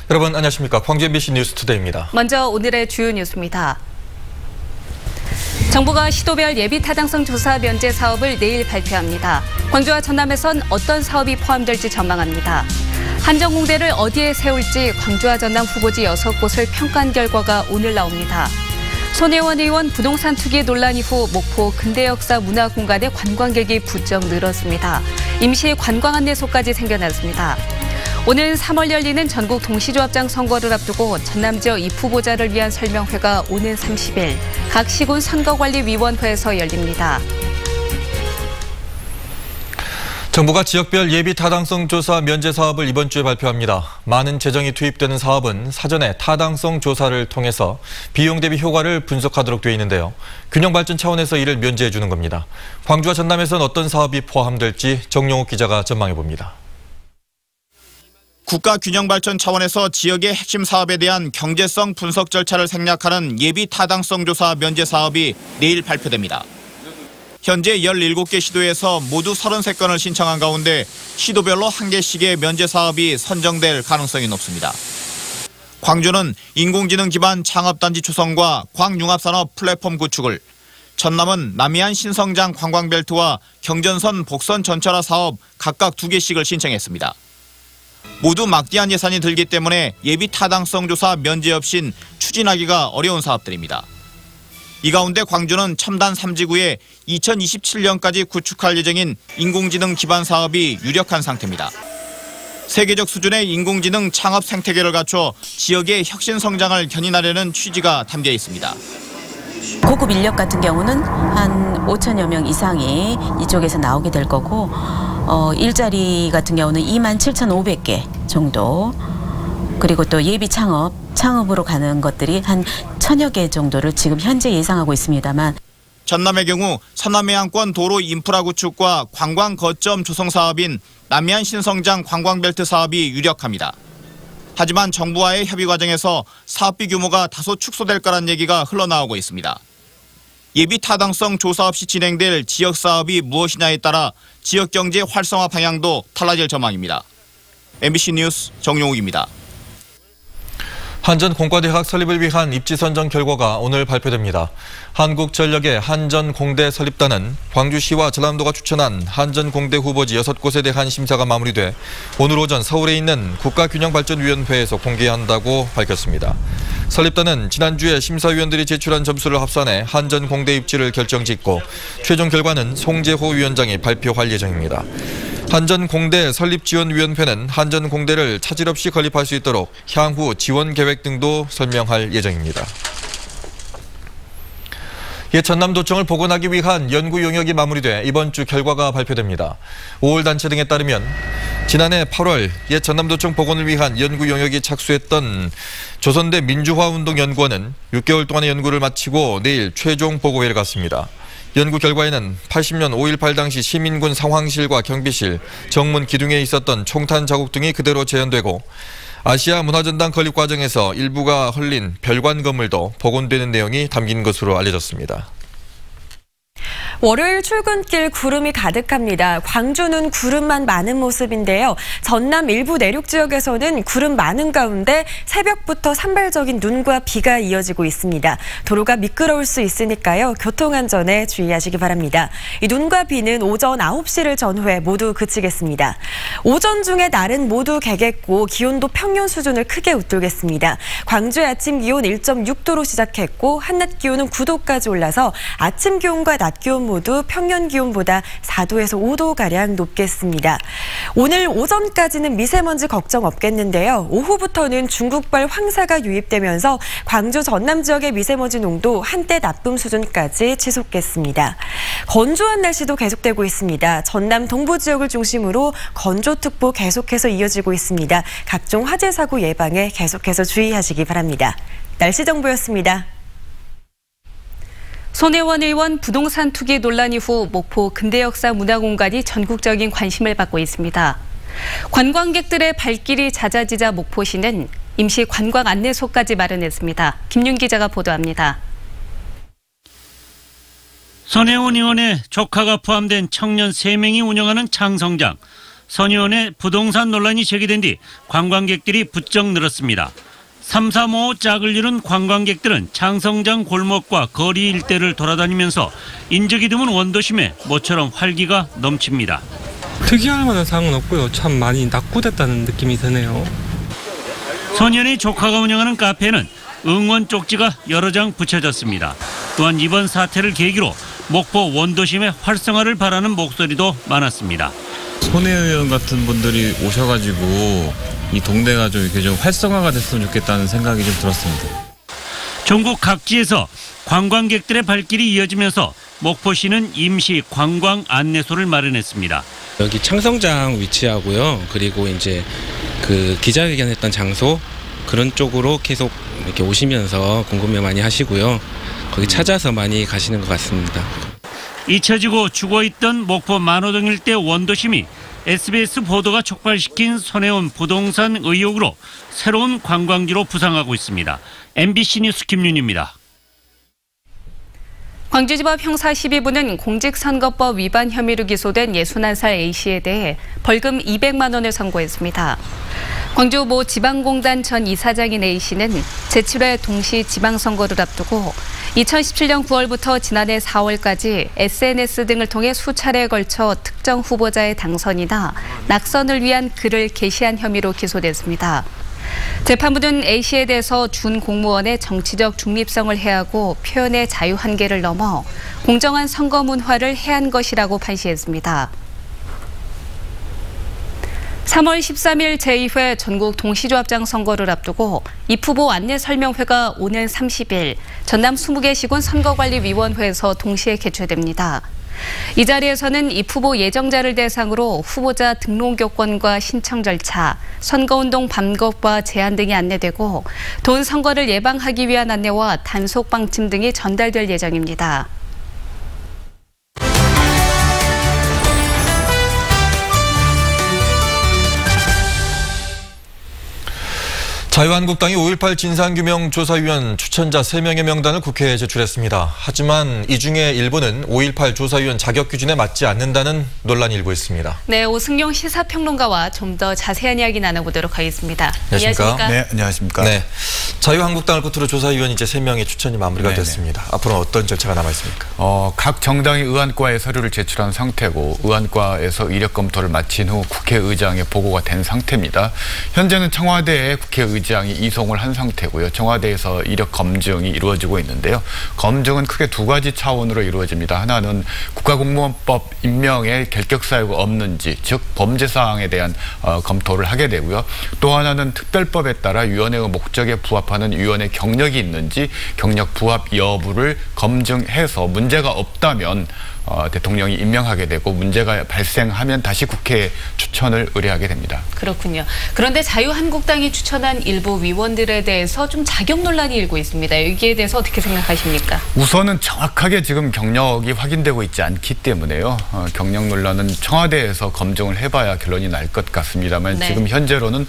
여러분 안녕하십니까. 광주 MBC 뉴스투데이입니다. 먼저 오늘의 주요 뉴스입니다. 정부가 시도별 예비 타당성 조사 면제 사업을 내일 발표합니다. 광주와 전남에선 어떤 사업이 포함될지 전망합니다. 한전공대를 어디에 세울지 광주와 전남 후보지 6곳을 평가한 결과가 오늘 나옵니다. 손혜원 의원 부동산 투기 논란 이후 목포 근대역사 문화공간의 관광객이 부쩍 늘었습니다. 임시 관광 안내소까지 생겨났습니다. 오늘 3월 열리는 전국 동시조합장 선거를 앞두고 전남 지역 입후보자를 위한 설명회가 오는 30일 각 시군 선거관리위원회에서 열립니다. 정부가 지역별 예비 타당성 조사 면제 사업을 이번 주에 발표합니다. 많은 재정이 투입되는 사업은 사전에 타당성 조사를 통해서 비용 대비 효과를 분석하도록 되어 있는데요. 균형 발전 차원에서 이를 면제해 주는 겁니다. 광주와 전남에선 어떤 사업이 포함될지 정용욱 기자가 전망해 봅니다. 국가 균형 발전 차원에서 지역의 핵심 사업에 대한 경제성 분석 절차를 생략하는 예비 타당성 조사 면제 사업이 내일 발표됩니다. 현재 17개 시도에서 모두 33건을 신청한 가운데 시도별로 1개씩의 면제 사업이 선정될 가능성이 높습니다. 광주는 인공지능 기반 창업단지 조성과 광융합산업 플랫폼 구축을, 전남은 남해안 신성장 관광벨트와 경전선 복선 전철화 사업 각각 2개씩을 신청했습니다. 모두 막대한 예산이 들기 때문에 예비 타당성 조사 면제 없인 추진하기가 어려운 사업들입니다. 이 가운데 광주는 첨단 3지구에 2027년까지 구축할 예정인 인공지능 기반 사업이 유력한 상태입니다. 세계적 수준의 인공지능 창업 생태계를 갖춰 지역의 혁신 성장을 견인하려는 취지가 담겨 있습니다. 고급 인력 같은 경우는 한 5천여 명 이상이 이쪽에서 나오게 될 거고 일자리 같은 경우는 27,500개 정도, 그리고 또 예비 창업으로 가는 것들이 한 1,000여 개 정도를 지금 현재 예상하고 있습니다만, 전남의 경우 서남해안권 도로 인프라 구축과 관광 거점 조성 사업인 남해안 신성장 관광벨트 사업이 유력합니다. 하지만 정부와의 협의 과정에서 사업비 규모가 다소 축소될 거란 얘기가 흘러나오고 있습니다. 예비 타당성 조사 없이 진행될 지역 사업이 무엇이냐에 따라 지역 경제 활성화 방향도 달라질 전망입니다. MBC 뉴스 정용욱입니다. 한전공과대학 설립을 위한 입지 선정 결과가 오늘 발표됩니다. 한국전력의 한전공대 설립단은 광주시와 전남도가 추천한 한전공대 후보지 6곳에 대한 심사가 마무리돼 오늘 오전 서울에 있는 국가균형발전위원회에서 공개한다고 밝혔습니다. 설립단은 지난주에 심사위원들이 제출한 점수를 합산해 한전공대 입지를 결정짓고 최종 결과는 송재호 위원장이 발표할 예정입니다. 한전공대 설립지원위원회는 한전공대를 차질 없이 건립할 수 있도록 향후 지원 계획 등도 설명할 예정입니다. 옛 전남도청을 복원하기 위한 연구 용역이 마무리돼 이번 주 결과가 발표됩니다. 5월 단체 등에 따르면 지난해 8월 옛 전남도청 복원을 위한 연구 용역이 착수했던 조선대 민주화운동연구원은 6개월 동안의 연구를 마치고 내일 최종 보고회를 갖습니다. 연구 결과에는 80년 5.18 당시 시민군 상황실과 경비실, 정문 기둥에 있었던 총탄 자국 등이 그대로 재현되고 아시아 문화전당 건립 과정에서 일부가 헐린 별관 건물도 복원되는 내용이 담긴 것으로 알려졌습니다. 월요일 출근길 구름이 가득합니다. 광주는 구름만 많은 모습인데요. 전남 일부 내륙 지역에서는 구름 많은 가운데 새벽부터 산발적인 눈과 비가 이어지고 있습니다. 도로가 미끄러울 수 있으니까요. 교통안전에 주의하시기 바랍니다. 이 눈과 비는 오전 9시를 전후에 모두 그치겠습니다. 오전 중에 날은 모두 개겠고 기온도 평년 수준을 크게 웃돌겠습니다. 광주의 아침 기온 1.6도로 시작했고 한낮 기온은 9도까지 올라서 아침 기온과 낮 기온 모두 평년 기온보다 4도에서 5도가량 높겠습니다. 오늘 오전까지는 미세먼지 걱정 없겠는데요. 오후부터는 중국발 황사가 유입되면서 광주 전남 지역의 미세먼지 농도 한때 나쁨 수준까지 치솟겠습니다. 건조한 날씨도 계속되고 있습니다. 전남 동부 지역을 중심으로 건조특보 계속해서 이어지고 있습니다. 각종 화재 사고 예방에 계속해서 주의하시기 바랍니다. 날씨 정보였습니다. 손혜원 의원 부동산 투기 논란 이후 목포 근대역사 문화공간이 전국적인 관심을 받고 있습니다. 관광객들의 발길이 잦아지자 목포시는 임시 관광 안내소까지 마련했습니다. 김윤 기자가 보도합니다. 손혜원 의원의 조카가 포함된 청년 3명이 운영하는 창성장. 선 의원의 부동산 논란이 제기된 뒤 관광객들이 부쩍 늘었습니다. 3, 4, 5 짝을 이룬 관광객들은 장성장 골목과 거리 일대를 돌아다니면서 인적이 드문 원도심에 모처럼 활기가 넘칩니다. 특이할 만한 사항은 없고요. 참 많이 낙후됐다는 느낌이 드네요. 선 의원의 조카가 운영하는 카페에는 응원 쪽지가 여러 장 붙여졌습니다. 또한 이번 사태를 계기로 목포 원도심의 활성화를 바라는 목소리도 많았습니다. 손 의원 같은 분들이 오셔가지고 이 동네가 좀 이렇게 좀 활성화가 됐으면 좋겠다는 생각이 좀 들었습니다. 전국 각지에서 관광객들의 발길이 이어지면서 목포시는 임시 관광 안내소를 마련했습니다. 여기 창성장 위치하고요. 그리고 이제 그 기자회견했던 장소 그런 쪽으로 계속 이렇게 오시면서 궁금해 많이 하시고요. 거기 찾아서 많이 가시는 것 같습니다. 잊혀지고 죽어있던 목포 만호동 일대 원도심이 SBS 보도가 촉발시킨 손해원 부동산 의혹으로 새로운 관광지로 부상하고 있습니다. MBC 뉴스 김윤희입니다. 광주지법 형사 12부는 공직선거법 위반 혐의로 기소된 61살 A씨에 대해 벌금 200만 원을 선고했습니다. 광주 모 지방공단 전 이사장인 A씨는 제7회 동시 지방선거를 앞두고 2017년 9월부터 지난해 4월까지 SNS 등을 통해 수차례에 걸쳐 특정 후보자의 당선이나 낙선을 위한 글을 게시한 혐의로 기소됐습니다. 재판부는 A씨에 대해서 준 공무원의 정치적 중립성을 해하고 표현의 자유 한계를 넘어 공정한 선거 문화를 해한 것이라고 판시했습니다. 3월 13일 제2회 전국 동시조합장 선거를 앞두고 입후보 안내설명회가 오는 30일 전남 20개 시군 선거관리위원회에서 동시에 개최됩니다. 이 자리에서는 입후보 예정자를 대상으로 후보자 등록 요건과 신청 절차, 선거운동 방법과 제한 등이 안내되고 돈 선거를 예방하기 위한 안내와 단속 방침 등이 전달될 예정입니다. 자유한국당이 5.18 진상규명조사위원 추천자 3명의 명단을 국회에 제출했습니다. 하지만 이 중에 일부는 5.18 조사위원 자격 기준에 맞지 않는다는 논란이 일고 있습니다. 네, 오승용 시사평론가와 좀 더 자세한 이야기 나눠보도록 하겠습니다. 안녕하십니까? 네, 안녕하십니까? 네, 자유한국당을 끝으로 조사위원 이제 3명의 추천이 마무리가 네네. 됐습니다. 앞으로는 어떤 절차가 남아 있습니까? 각 정당이 의안과에 서류를 제출한 상태고 의안과에서 이력 검토를 마친 후 국회의장에 보고가 된 상태입니다. 현재는 청와대에 국회의장이 이송을 한 상태고요. 청와대에서 이력 검증이 이루어지고 있는데요. 검증은 크게 두 가지 차원으로 이루어집니다. 하나는 국가공무원법 임명에 결격 사유가 없는지, 즉 범죄 사항에 대한 검토를 하게 되고요. 또 하나는 특별법에 따라 위원회의 목적에 부합하는 위원회 경력이 있는지 경력 부합 여부를 검증해서 문제가 없다면 대통령이 임명하게 되고 문제가 발생하면 다시 국회에 추천을 의뢰하게 됩니다. 그렇군요. 그런데 자유한국당이 추천한 일부 위원들에 대해서 좀 자격 논란이 일고 있습니다. 여기에 대해서 어떻게 생각하십니까? 우선은 정확하게 지금 경력이 확인되고 있지 않기 때문에요. 경력 논란은 청와대에서 검증을 해봐야 결론이 날 것 같습니다만 네. 지금 현재로는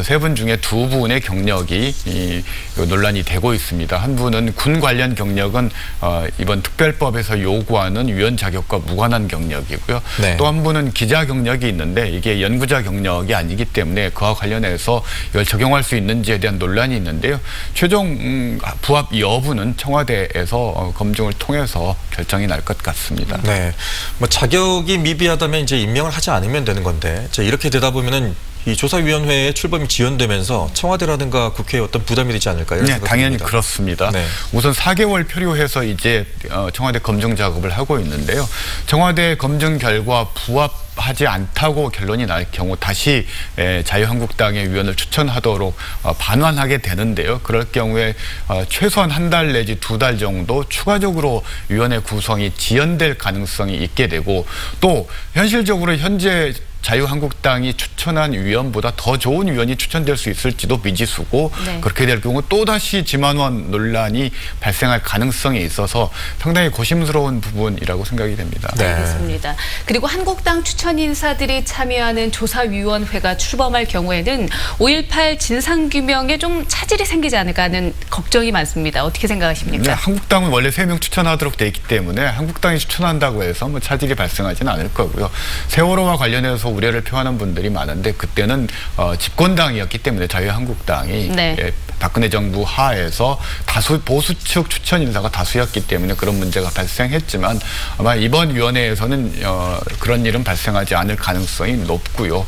세 분 중에 두 분의 경력이 논란이 되고 있습니다. 한 분은 군 관련 경력은 이번 특별법에서 요구하는 위원 자격과 무관한 경력이고요. 네. 또 한 분은 기자 경력이 있는데 이게 연구자 경력이 아니기 때문에 그와 관련해서 이걸 적용할 수 있는지에 대한 논란이 있는데요. 최종 부합 여부는 청와대에서 검증을 통해서 결정이 날 것 같습니다. 네, 뭐 자격이 미비하다면 이제 임명을 하지 않으면 되는 건데 이렇게 되다 보면은 이 조사위원회에 출범이 지연되면서 청와대라든가 국회에 어떤 부담이 되지 않을까요? 네, 당연히 그렇습니다. 네. 우선 4개월 표류해서 이제 청와대 검증 작업을 하고 있는데요. 청와대 검증 결과 부합하지 않다고 결론이 날 경우 다시 자유한국당의 위원을 추천하도록 반환하게 되는데요. 그럴 경우에 최소한 한 달 내지 2달 정도 추가적으로 위원회 구성이 지연될 가능성이 있게 되고 또 현실적으로 현재 자유한국당이 추천한 위원보다 더 좋은 위원이 추천될 수 있을지도 미지수고 네. 그렇게 될 경우 또다시 지만원 논란이 발생할 가능성이 있어서 상당히 고심스러운 부분이라고 생각이 됩니다. 네. 알겠습니다. 그리고 한국당 추천 인사들이 참여하는 조사위원회가 출범할 경우에는 5.18 진상규명에 좀 차질이 생기지 않을까 하는 걱정이 많습니다. 어떻게 생각하십니까? 네, 한국당은 원래 3명 추천하도록 돼 있기 때문에 한국당이 추천한다고 해서 뭐 차질이 발생하지는 않을 거고요. 세월호와 관련해서 우려를 표하는 분들이 많은데 그때는 집권당이었기 때문에 자유한국당이 네. 박근혜 정부 하에서 다수 보수측 추천 인사가 다수였기 때문에 그런 문제가 발생했지만 아마 이번 위원회에서는 그런 일은 발생하지 않을 가능성이 높고요.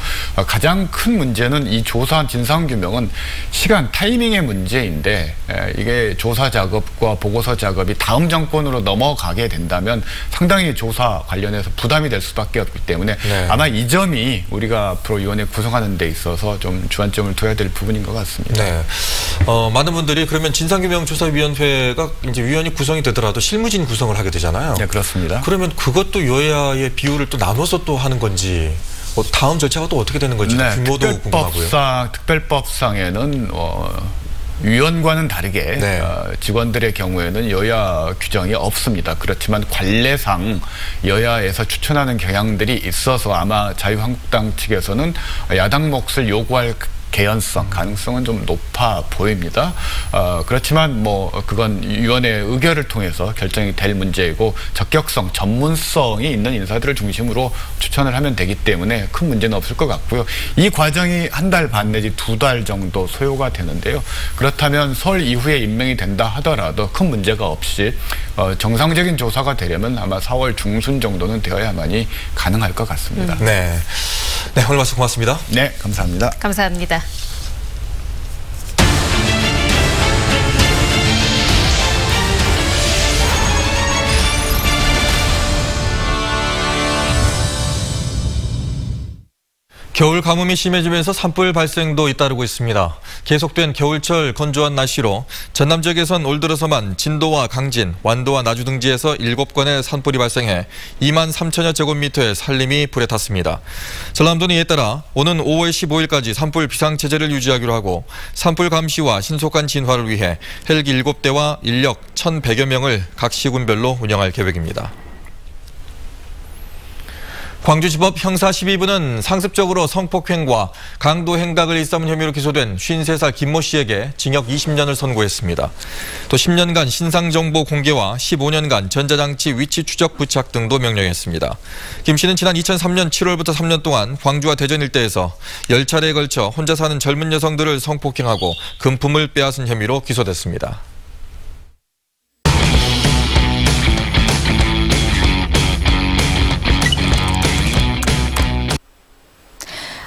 가장 큰 문제는 이 조사 진상규명은 시간 타이밍의 문제인데 이게 조사 작업과 보고서 작업이 다음 정권으로 넘어가게 된다면 상당히 조사 관련해서 부담이 될 수밖에 없기 때문에 네. 아마 이 점이 우리가 앞으로 위원회 구성하는 데 있어서 좀 주안점을 둬야 될 부분인 것 같습니다. 네. 많은 분들이 그러면 진상규명조사위원회가 이제 위원이 구성이 되더라도 실무진 구성을 하게 되잖아요. 네, 그렇습니다. 그러면 그것도 여야의 비율을 또 나눠서 또 하는 건지 다음 절차가 또 어떻게 되는 건지 네, 규모도 궁금하고요. 특별법상에는 위원과는 다르게 네. 직원들의 경우에는 여야 규정이 없습니다. 그렇지만 관례상 여야에서 추천하는 경향들이 있어서 아마 자유한국당 측에서는 야당 몫을 요구할 개연성, 가능성은 좀 높아 보입니다. 그렇지만 뭐 그건 위원회 의결을 통해서 결정이 될 문제이고 적격성, 전문성이 있는 인사들을 중심으로 추천을 하면 되기 때문에 큰 문제는 없을 것 같고요. 이 과정이 한 달 반 내지 2달 정도 소요가 되는데요. 그렇다면 설 이후에 임명이 된다 하더라도 큰 문제가 없이 정상적인 조사가 되려면 아마 4월 중순 정도는 되어야만이 가능할 것 같습니다. 네. 네, 오늘 말씀 고맙습니다. 네, 감사합니다. 감사합니다. 겨울 가뭄이 심해지면서 산불 발생도 잇따르고 있습니다. 계속된 겨울철 건조한 날씨로 전남 지역에선 올 들어서만 진도와 강진, 완도와 나주 등지에서 7건의 산불이 발생해 2만 3천여 제곱미터의 산림이 불에 탔습니다. 전남도는 이에 따라 오는 5월 15일까지 산불 비상체제를 유지하기로 하고 산불 감시와 신속한 진화를 위해 헬기 7대와 인력 1,100여 명을 각 시군별로 운영할 계획입니다. 광주지법 형사 12부는 상습적으로 성폭행과 강도 행각을 일삼은 혐의로 기소된 53살 김모 씨에게 징역 20년을 선고했습니다. 또 10년간 신상정보 공개와 15년간 전자장치 위치 추적 부착 등도 명령했습니다. 김 씨는 지난 2003년 7월부터 3년 동안 광주와 대전 일대에서 10차례에 걸쳐 혼자 사는 젊은 여성들을 성폭행하고 금품을 빼앗은 혐의로 기소됐습니다.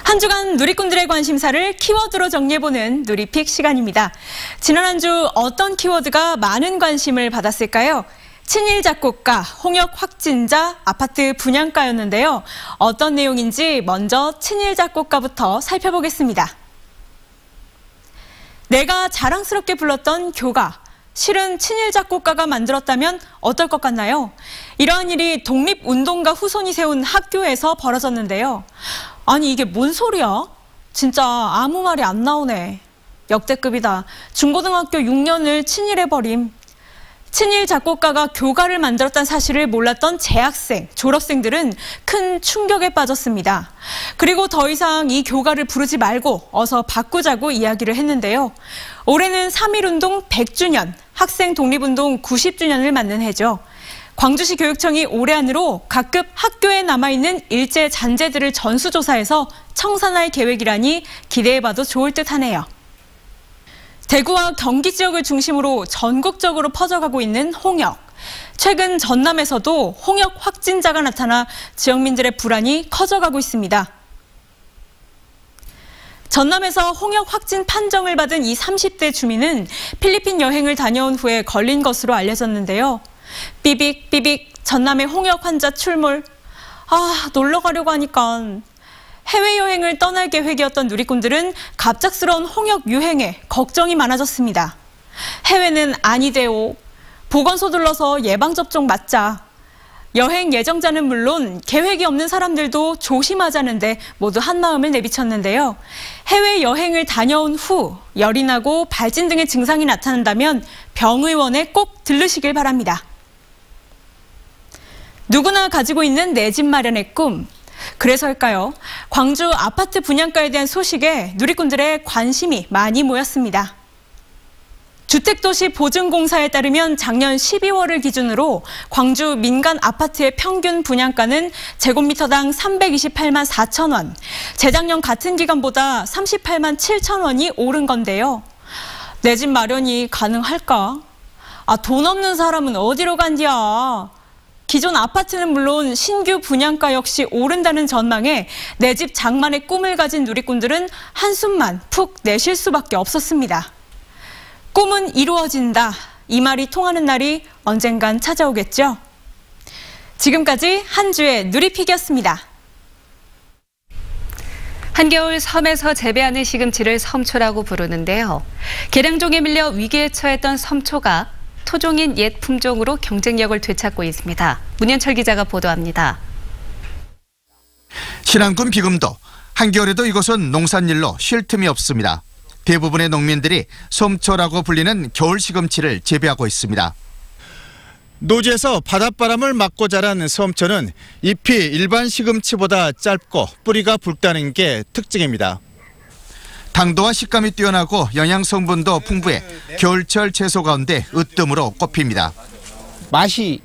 한 주간 누리꾼들의 관심사를 키워드로 정리해보는 누리픽 시간입니다. 지난 한 주 어떤 키워드가 많은 관심을 받았을까요? 친일 작곡가, 홍역 확진자, 아파트 분양가였는데요. 어떤 내용인지 먼저 친일 작곡가부터 살펴보겠습니다. 내가 자랑스럽게 불렀던 교가, 실은 친일 작곡가가 만들었다면 어떨 것 같나요? 이러한 일이 독립운동가 후손이 세운 학교에서 벌어졌는데요. 아니 이게 뭔 소리야? 진짜 아무 말이 안 나오네. 역대급이다. 중고등학교 6년을 친일해버림. 친일 작곡가가 교가를 만들었다는 사실을 몰랐던 재학생, 졸업생들은 큰 충격에 빠졌습니다. 그리고 더 이상 이 교가를 부르지 말고 어서 바꾸자고 이야기를 했는데요. 올해는 3.1운동 100주년, 학생 독립운동 90주년을 맞는 해죠. 광주시 교육청이 올해 안으로 각급 학교에 남아있는 일제 잔재들을 전수조사해서 청산할 계획이라니 기대해봐도 좋을 듯하네요. 대구와 경기 지역을 중심으로 전국적으로 퍼져가고 있는 홍역. 최근 전남에서도 홍역 확진자가 나타나 지역민들의 불안이 커져가고 있습니다. 전남에서 홍역 확진 판정을 받은 이 30대 주민은 필리핀 여행을 다녀온 후에 걸린 것으로 알려졌는데요. 삐빅삐빅 전남의 홍역 환자 출몰. 놀러 가려고 하니까. 해외여행을 떠날 계획이었던 누리꾼들은 갑작스러운 홍역 유행에 걱정이 많아졌습니다. 해외는 아니대오. 보건소 들러서 예방접종 맞자. 여행 예정자는 물론 계획이 없는 사람들도 조심하자는데 모두 한마음을 내비쳤는데요. 해외여행을 다녀온 후 열이 나고 발진 등의 증상이 나타난다면 병의원에 꼭 들르시길 바랍니다. 누구나 가지고 있는 내 집 마련의 꿈. 그래서일까요? 광주 아파트 분양가에 대한 소식에 누리꾼들의 관심이 많이 모였습니다. 주택도시보증공사에 따르면 작년 12월을 기준으로 광주 민간 아파트의 평균 분양가는 제곱미터당 328만 4천 원, 재작년 같은 기간보다 38만 7천 원이 오른 건데요. 내 집 마련이 가능할까? 돈 없는 사람은 어디로 간디야? 기존 아파트는 물론 신규 분양가 역시 오른다는 전망에 내 집 장만의 꿈을 가진 누리꾼들은 한숨만 푹 내쉴 수밖에 없었습니다. 꿈은 이루어진다. 이 말이 통하는 날이 언젠간 찾아오겠죠. 지금까지 한 주의 누리픽이었습니다. 한겨울 섬에서 재배하는 시금치를 섬초라고 부르는데요. 계량종에 밀려 위기에 처했던 섬초가 토종인 옛 품종으로 경쟁력을 되찾고 있습니다. 문현철 기자가 보도합니다. 신안군 비금도 한겨울에도 이곳은 농산일로 쉴 틈이 없습니다. 대부분의 농민들이 섬초라고 불리는 겨울 시금치를 재배하고 있습니다. 노지에서 바닷바람을 맞고 자란 섬초는 잎이 일반 시금치보다 짧고 뿌리가 붉다는 게 특징입니다. 당도와 식감이 뛰어나고 영양 성분도 풍부해 겨울철 채소 가운데 으뜸으로 꼽힙니다. 맛이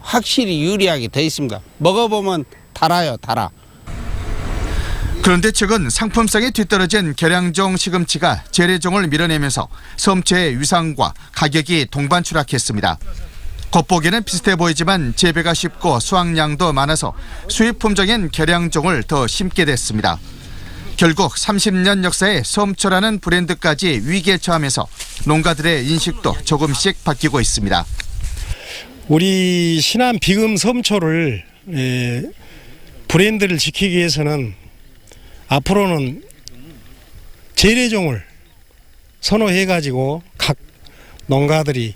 확실히 유리하게 돼 있습니다. 먹어보면 달아요, 달아. 그런데 최근 상품성이 뒤떨어진 계량종 시금치가 재래종을 밀어내면서 섬초의 위상과 가격이 동반 추락했습니다. 겉보기에는 비슷해 보이지만 재배가 쉽고 수확량도 많아서 수입 품종인 계량종을 더 심게 됐습니다. 결국 30년 역사의 섬초라는 브랜드까지 위기에 처하면서 농가들의 인식도 조금씩 바뀌고 있습니다. 우리 신안 비금 섬초를 브랜드를 지키기 위해서는 앞으로는 재래종을 선호해가지고 각 농가들이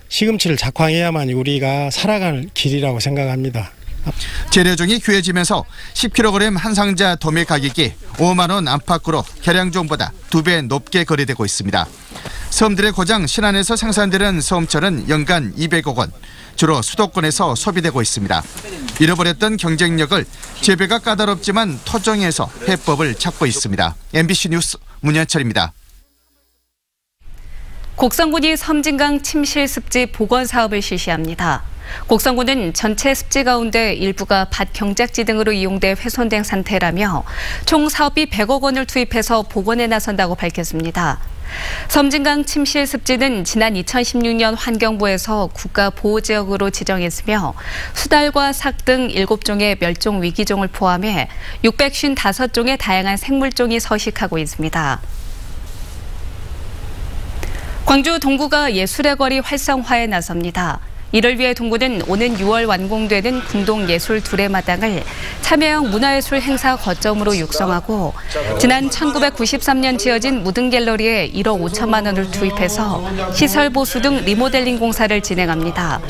시금치를 작황해야만 우리가 살아갈 길이라고 생각합니다. 재래종이 귀해지면서 10kg 한 상자 도매 가격이 5만 원 안팎으로 계량종보다 2배 높게 거래되고 있습니다. 섬들의 고장 신안에서 생산되는 섬초는 연간 200억 원, 주로 수도권에서 소비되고 있습니다. 잃어버렸던 경쟁력을 재배가 까다롭지만 토종에서 해법을 찾고 있습니다. MBC 뉴스 문현철입니다. 곡성군이 섬진강 침실 습지 복원 사업을 실시합니다. 곡성군은 전체 습지 가운데 일부가 밭 경작지 등으로 이용돼 훼손된 상태라며 총 사업비 100억 원을 투입해서 복원에 나선다고 밝혔습니다. 섬진강 침실 습지는 지난 2016년 환경부에서 국가보호지역으로 지정했으며 수달과 삭 등 7종의 멸종 위기종을 포함해 655종의 다양한 생물종이 서식하고 있습니다. 광주 동구가 예술의 거리 활성화에 나섭니다. 이를 위해 동구는 오는 6월 완공되는 궁동예술 두레마당을 참여형 문화예술 행사 거점으로 육성하고 지난 1993년 지어진 무등갤러리에 1억 5천만 원을 투입해서 시설 보수 등 리모델링 공사를 진행합니다.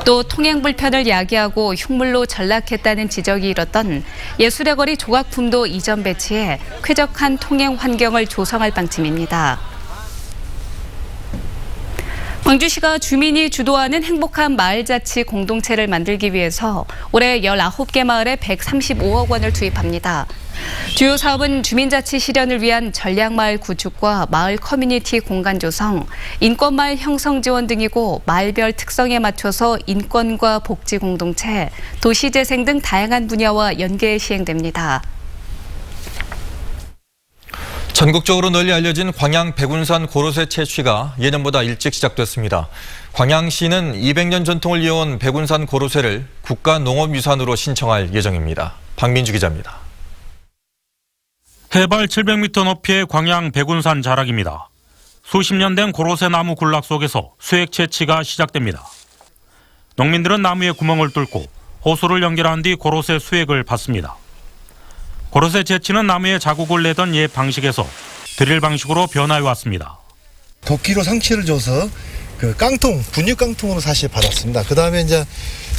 또 통행 불편을 야기하고 흉물로 전락했다는 지적이 일었던 예술의 거리 조각품도 이전 배치해 쾌적한 통행 환경을 조성할 방침입니다. 광주시가 주민이 주도하는 행복한 마을자치 공동체를 만들기 위해서 올해 19개 마을에 135억 원을 투입합니다. 주요 사업은 주민자치 실현을 위한 전략마을 구축과 마을 커뮤니티 공간 조성, 인권마을 형성 지원 등이고 마을별 특성에 맞춰서 인권과 복지 공동체, 도시재생 등 다양한 분야와 연계해 시행됩니다. 전국적으로 널리 알려진 광양 백운산 고로쇠 채취가 예년보다 일찍 시작됐습니다. 광양시는 200년 전통을 이어온 백운산 고로쇠를 국가농업유산으로 신청할 예정입니다. 박민주 기자입니다. 해발 700m 높이의 광양 백운산 자락입니다. 수십 년 된 고로쇠 나무 군락 속에서 수액 채취가 시작됩니다. 농민들은 나무에 구멍을 뚫고 호수를 연결한 뒤 고로쇠 수액을 받습니다. 고로쇠 채취는 나무에 자국을 내던 옛 방식에서 드릴 방식으로 변화해 왔습니다. 도끼로 상체를 줘서 그 깡통, 분유 깡통으로 사실 받았습니다. 그 다음에 이제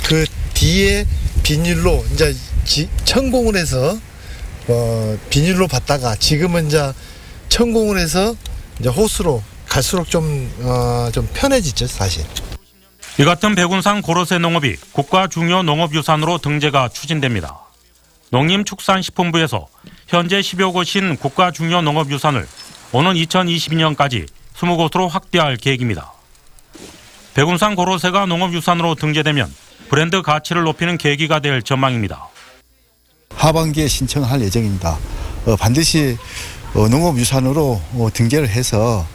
그 뒤에 비닐로 이제 천공을 해서 비닐로 받다가 지금은 이제 천공을 해서 이제 호수로 갈수록 좀 편해지죠, 사실. 이 같은 백운산 고로쇠 농업이 국가 중요 농업유산으로 등재가 추진됩니다. 농림축산식품부에서 현재 10여 곳인 국가 중요 농업유산을 오는 2022년까지 20곳으로 확대할 계획입니다. 백운산 고로쇠가 농업유산으로 등재되면 브랜드 가치를 높이는 계기가 될 전망입니다. 하반기에 신청할 예정입니다. 반드시 농업유산으로 등재를 해서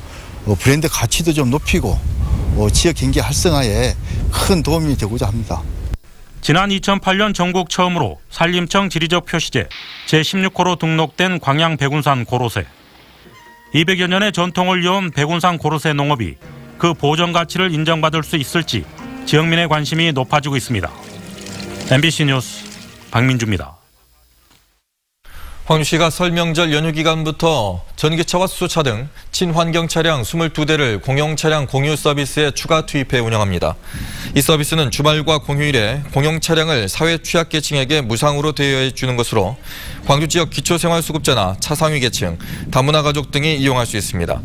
브랜드 가치도 좀 높이고 지역 경제 활성화에 큰 도움이 되고자 합니다. 지난 2008년 전국 처음으로 산림청 지리적 표시제 제16호로 등록된 광양 백운산 고로쇠. 200여 년의 전통을 이어온 백운산 고로쇠 농업이 그 보존 가치를 인정받을 수 있을지 지역민의 관심이 높아지고 있습니다. MBC 뉴스 박민주입니다. 광주시가 설 명절 연휴 기간부터 전기차와 수소차 등 친환경 차량 22대를 공용 차량 공유 서비스에 추가 투입해 운영합니다. 이 서비스는 주말과 공휴일에 공용 차량을 사회 취약계층에게 무상으로 대여해 주는 것으로 광주 지역 기초생활수급자나 차상위 계층, 다문화 가족 등이 이용할 수 있습니다.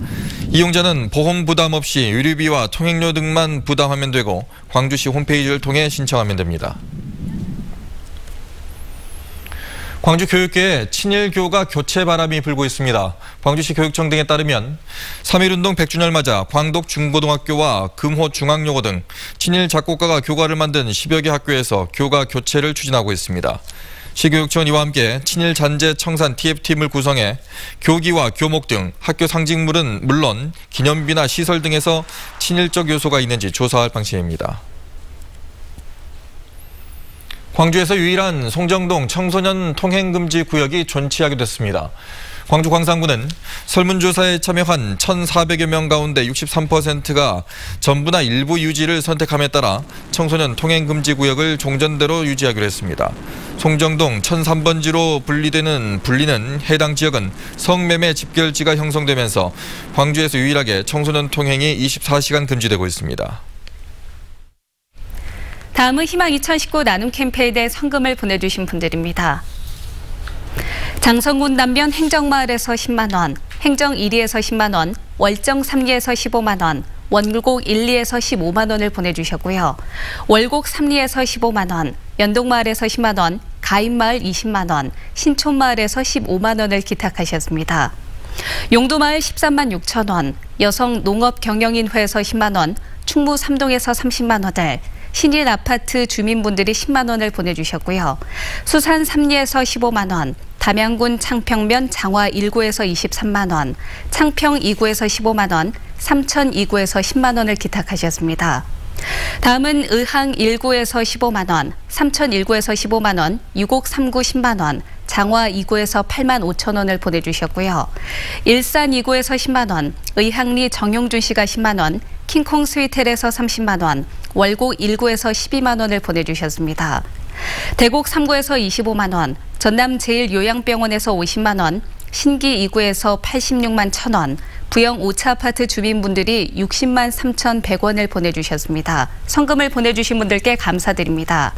이용자는 보험 부담 없이 유류비와 통행료 등만 부담하면 되고 광주시 홈페이지를 통해 신청하면 됩니다. 광주 교육계에 친일교가 교체 바람이 불고 있습니다. 광주시 교육청 등에 따르면 3.1운동 100주년을 맞아 광독 중고등학교와 금호 중앙여고 등 친일 작곡가가 교과를 만든 10여 개 학교에서 교가 교체를 추진하고 있습니다. 시교육청은 이와 함께 친일 잔재 청산 TF팀을 구성해 교기와 교목 등 학교 상징물은 물론 기념비나 시설 등에서 친일적 요소가 있는지 조사할 방침입니다. 광주에서 유일한 송정동 청소년 통행금지 구역이 존치하게 됐습니다. 광주 광산구는 설문조사에 참여한 1,400여 명 가운데 63%가 전부나 일부 유지를 선택함에 따라 청소년 통행금지 구역을 종전대로 유지하기로 했습니다. 송정동 1003번지로 불리는 해당 지역은 성매매 집결지가 형성되면서 광주에서 유일하게 청소년 통행이 24시간 금지되고 있습니다. 다음은 희망 2019 나눔 캠페인에 성금을 보내주신 분들입니다. 장성군 남면 행정마을에서 10만 원, 행정 1리에서 10만 원, 월정 3리에서 15만 원, 원곡 1리에서 15만 원을 보내주셨고요. 월곡 3리에서 15만 원, 연동마을에서 10만 원, 가인마을 20만 원, 신촌마을에서 15만 원을 기탁하셨습니다. 용도마을 13만 6천 원, 여성 농업경영인회에서 10만 원, 충무 3동에서 30만 원을, 신일 아파트 주민분들이 10만 원을 보내주셨고요. 수산 3리에서 15만 원, 담양군 창평면 장화 1구에서 23만 원, 창평 2구에서 15만 원, 삼천 2구에서 10만 원을 기탁하셨습니다. 다음은 의항 1구에서 15만 원, 삼천 1구에서 15만 원, 유곡 3구 10만 원, 장화 2구에서 8만 5천 원을 보내주셨고요. 일산 2구에서 10만 원, 의항리 정용준 씨가 10만 원, 킹콩 스위텔에서 30만 원, 월곡 1구에서 12만 원을 보내주셨습니다. 대곡 3구에서 25만 원, 전남 제일요양병원에서 50만 원, 신기 2구에서 86만 1천 원, 부영 5차 아파트 주민분들이 60만 3,100원을 보내주셨습니다. 성금을 보내주신 분들께 감사드립니다.